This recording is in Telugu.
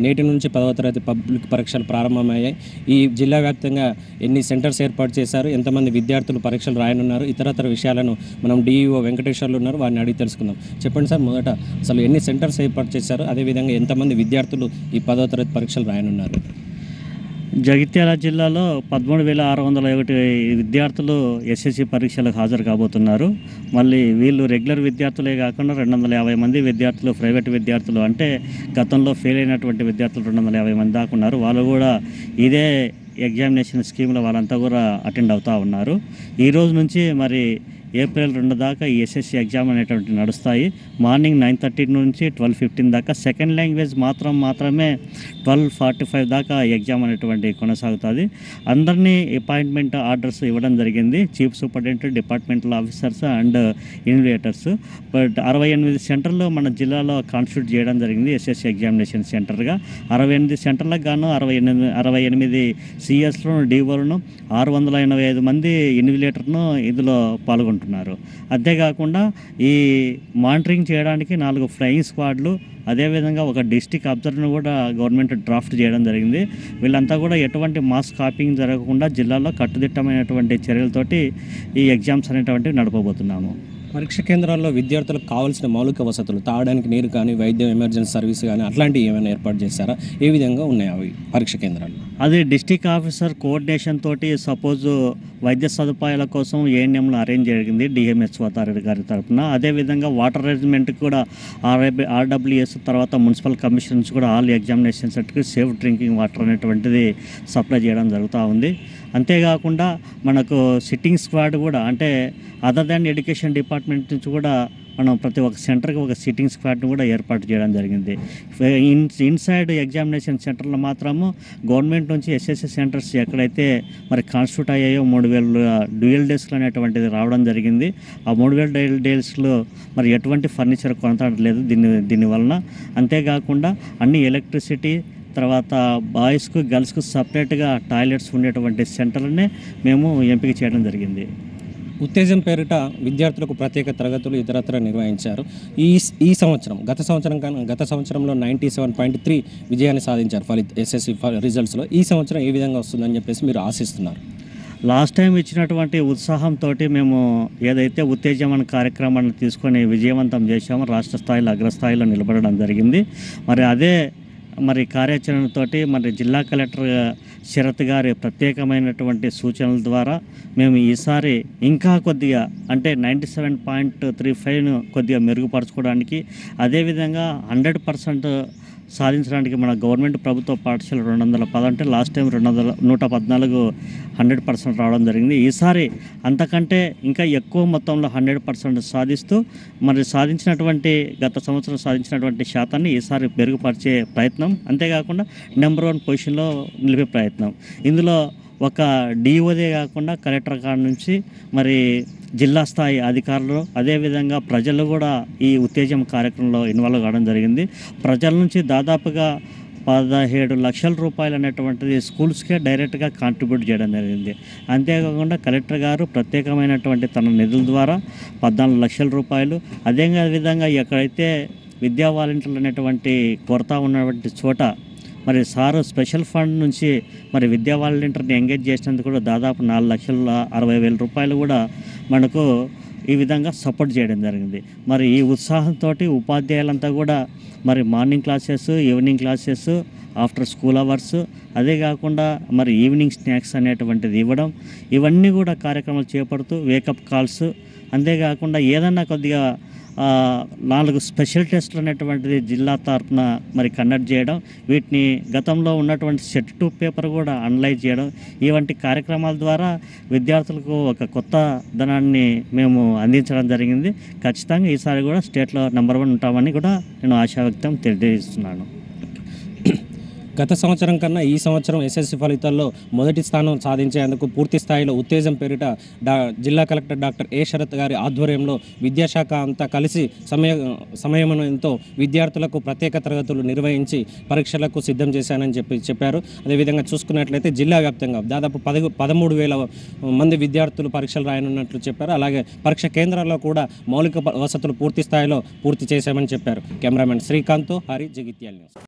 నేటి నుంచి 10వ తరగతి పబ్లిక్ పరీక్షలు ప్రారంభమయ్యాయి. ఈ జిల్లా వ్యాప్తంగా ఎన్ని సెంటర్స్ ఏర్పాటు చేశారు, ఎంతమంది విద్యార్థులు పరీక్షలు రాయనున్నారు, ఇతరతర విషయాలను మనం డిఈఓ వెంకటేశ్వర్లు ఉన్నారు, వారిని అడిగి తెలుసుకుందాం. చెప్పండి సార్, మొదట అసలు ఎన్ని సెంటర్స్ ఏర్పాటు చేశారు, అదేవిధంగా ఎంతమంది విద్యార్థులు ఈ 10వ తరగతి పరీక్షలు రాయనున్నారు? జగిత్యాల జిల్లాలో 13,601 విద్యార్థులు ఎస్ఎస్సి పరీక్షలకు హాజరు కాబోతున్నారు. మళ్ళీ వీళ్ళు రెగ్యులర్ విద్యార్థులే కాకుండా 250 మంది విద్యార్థులు, ప్రైవేట్ విద్యార్థులు, అంటే గతంలో ఫెయిల్ అయినటువంటి విద్యార్థులు 250 మంది దాకా ఉన్నారు. వాళ్ళు కూడా ఇదే ఎగ్జామినేషన్ స్కీమ్లో వాళ్ళంతా కూడా అటెండ్ అవుతూ ఉన్నారు. ఈ రోజు నుంచి మరి ఏప్రిల్ 2 దాకా ఈ ఎస్ఎస్సి ఎగ్జామ్ అనేటువంటి నడుస్తాయి. మార్నింగ్ 9:30 నుంచి 12:15 దాకా. సెకండ్ లాంగ్వేజ్ మాత్రమే 12:45 దాకా ఎగ్జామ్ అనేటువంటి కొనసాగుతుంది. అందరినీ అపాయింట్మెంట్ ఆర్డర్స్ ఇవ్వడం జరిగింది. Chief superintendent, departmental officers and invigilators. But 68 సెంటర్లు మన జిల్లాలో కాన్స్టిట్యూట్ చేయడం జరిగింది ఎస్ఎస్సి ఎగ్జామినేషన్ సెంటర్గా. 68 సెంటర్లకు గాను 68 సిఎస్లను, డిఓలను, 685 మంది ఇన్విజిలేటర్ను ఇందులో పాల్గొంటున్నారు. అంతేకాకుండా ఈ మానిటరింగ్ చేయడానికి 4 ఫ్లయింగ్ స్క్వాడ్లు, అదేవిధంగా ఒక డిస్ట్రిక్ట్ అబ్జర్వర్ను కూడా గవర్నమెంట్ డ్రాఫ్ట్ చేయడం జరిగింది. వీళ్ళంతా కూడా ఎటువంటి మాస్ కాపింగ్ జరగకుండా జిల్లాలో కట్టుదిట్టమైనటువంటి చర్యలతోటి ఈ ఎగ్జామ్స్ అనేటువంటివి నడపబోతున్నాము. పరీక్ష కేంద్రాల్లో విద్యార్థులకు కావాల్సిన మౌలిక వసతులు, తాగడానికి నీరు కానీ, వైద్యం ఎమర్జెన్సీ సర్వీస్ కానీ అట్లాంటివి ఏమైనా ఏర్పాటు చేశారా? ఏ విధంగా ఉన్నాయి అవి పరీక్ష కేంద్రాలు? అది డిస్ట్రిక్ట్ ఆఫీసర్ కోఆర్డినేషన్ తోటి సపోజ్ వైద్య సదుపాయాల కోసం ఏఎన్ఎంలు అరేంజ్ జరిగింది డిఎంఎస్ అథారిటీ గారి తరఫున. అదేవిధంగా వాటర్ అరేంజ్మెంట్కి కూడా ఆర్డబ్ల్యూఎస్ తర్వాత మున్సిపల్ కమిషన్స్ కూడా ఆల్ ఎగ్జామినేషన్ సెంటర్కి సేఫ్ డ్రింకింగ్ వాటర్ అనేటువంటిది సప్లై చేయడం జరుగుతూ ఉంది. అంతేకాకుండా మనకు సిట్టింగ్ స్క్వాడ్ కూడా, అంటే అదర్ దాన్ ఎడ్యుకేషన్ డిపార్ట్మెంట్ నుంచి కూడా మనం ప్రతి ఒక్క సెంటర్కి ఒక సిట్టింగ్ స్క్వాడ్ని కూడా ఏర్పాటు చేయడం జరిగింది. ఇన్సైడ్ ఎగ్జామినేషన్ సెంటర్లో మాత్రము గవర్నమెంట్ నుంచి ఎస్ఎస్సి సెంటర్స్ ఎక్కడైతే మరి కాన్స్టిట్యూట్ అయ్యాయో 3,000 డ్యూయల్ డెస్క్లు అనేటువంటిది రావడం జరిగింది. ఆ 3,000 డ్యూయల్ డెస్క్లు మరి ఎటువంటి ఫర్నిచర్ కొనతాడలేదు దీనివలన. అంతేకాకుండా అన్ని ఎలక్ట్రిసిటీ, తర్వాత బాయ్స్కు గర్ల్స్కు సపరేట్గా టాయిలెట్స్ ఉండేటువంటి సెంటర్నే మేము ఎంపిక చేయడం జరిగింది. ఉత్తేజం పేరిట విద్యార్థులకు ప్రత్యేక తరగతులు ఇతరత్ర నిర్వహించారు. ఈ సంవత్సరం గత సంవత్సరంలో 97.3 విజయాన్ని సాధించారు ఎస్ఎస్సి రిజల్ట్స్లో. ఈ సంవత్సరం ఏ విధంగా వస్తుందని చెప్పేసి మీరు ఆశిస్తున్నారు? లాస్ట్ టైం ఇచ్చినటువంటి ఉత్సాహంతో మేము ఏదైతే ఉత్తేజం అనే కార్యక్రమాన్ని తీసుకొని విజయవంతం చేశామో రాష్ట్ర స్థాయిలో అగ్రస్థాయిలో నిలబడడం జరిగింది. మరి అదే కార్యాచరణతోటి మరి జిల్లా కలెక్టర్ శరత్ గారి ప్రత్యేకమైనటువంటి సూచనల ద్వారా మేము ఈసారి ఇంకా కొద్దిగా, అంటే 97.35ను కొద్దిగా మెరుగుపరచుకోవడానికి, అదేవిధంగా 100% సాధించడానికి మన గవర్నమెంట్ ప్రభుత్వ పాఠశాల 210, అంటే లాస్ట్ టైం 114 100% రావడం జరిగింది. ఈసారి అంతకంటే ఇంకా ఎక్కువ మొత్తంలో 100% సాధిస్తూ మరి గత సంవత్సరం సాధించినటువంటి శాతాన్ని ఈసారి మెరుగుపరిచే ప్రయత్నం, అంతేకాకుండా నెంబర్ 1 పొజిషన్లో నిలిపే ప్రయత్నం. ఇందులో ఒక డిఓదే కాకుండా కలెక్టర్ కాడ నుంచి మరి జిల్లా స్థాయి అధికారులు, అదేవిధంగా ప్రజలు కూడా ఈ ఉత్తేజం కార్యక్రమంలో ఇన్వాల్వ్ కావడం జరిగింది. ప్రజల నుంచి దాదాపుగా 17 లక్షల రూపాయలు అనేటువంటిది స్కూల్స్కే డైరెక్ట్గా కాంట్రిబ్యూట్ చేయడం జరిగింది. అంతేకాకుండా కలెక్టర్ గారు ప్రత్యేకమైనటువంటి తన నిధుల ద్వారా 14 లక్షల రూపాయలు, అదేవిధంగా ఎక్కడైతే విద్యా వాలంటీర్లు అనేటువంటి కొరత ఉన్నటువంటి చోట మరి సారు స్పెషల్ ఫండ్ నుంచి మరి విద్యా వాలంటీర్ని ఎంగేజ్ చేసినందుకు కూడా దాదాపు 4,60,000 రూపాయలు కూడా మనకు ఈ విధంగా సపోర్ట్ చేయడం జరిగింది. మరి ఈ ఉత్సాహంతో ఉపాధ్యాయులంతా కూడా మరి morning classes, evening classes, after school hours, అదే కాకుండా మరి ఈవినింగ్ స్నాక్స్ అనేటువంటిది ఇవ్వడం, ఇవన్నీ కూడా కార్యక్రమాలు చేపడుతూ వేకప్ కాల్స్, అంతేకాకుండా ఏదన్నా కొద్దిగా 4 స్పెషల్ టెస్టులు అనేటువంటిది జిల్లా తరఫున మరి కండక్ట్ చేయడం, వీటిని గతంలో ఉన్నటువంటి సెట్ 2 పేపర్ కూడా అనలైజ్ చేయడం, ఇవంటి కార్యక్రమాల ద్వారా విద్యార్థులకు ఒక కొత్త ధనాన్ని మేము అందించడం జరిగింది. ఖచ్చితంగా ఈసారి కూడా స్టేట్లో నెంబర్ 1 ఉంటామని కూడా నేను ఆశావ్యక్తం తెలియజేస్తున్నాను. గత సంవత్సరం కన్నా ఈ సంవత్సరం ఎస్ఎస్సి ఫలితాల్లో మొదటి స్థానం సాధించేందుకు పూర్తి స్థాయిలో ఉత్తేజం పేరిట జిల్లా కలెక్టర్ డాక్టర్ ఏ శరత్ గారి ఆధ్వర్యంలో విద్యాశాఖ అంతా కలిసి సమయంతో విద్యార్థులకు ప్రత్యేక తరగతులు నిర్వహించి పరీక్షలకు సిద్ధం చేశానని చెప్పారు. అదేవిధంగా చూసుకున్నట్లయితే జిల్లా వ్యాప్తంగా దాదాపు 13,000 మంది విద్యార్థులు పరీక్షలు రాయనున్నట్లు చెప్పారు. అలాగే పరీక్ష కేంద్రాల్లో కూడా మౌలిక వసతులు పూర్తి స్థాయిలో పూర్తి చేశామని చెప్పారు. Cameraman Srikanth, Hari, Jagtial news.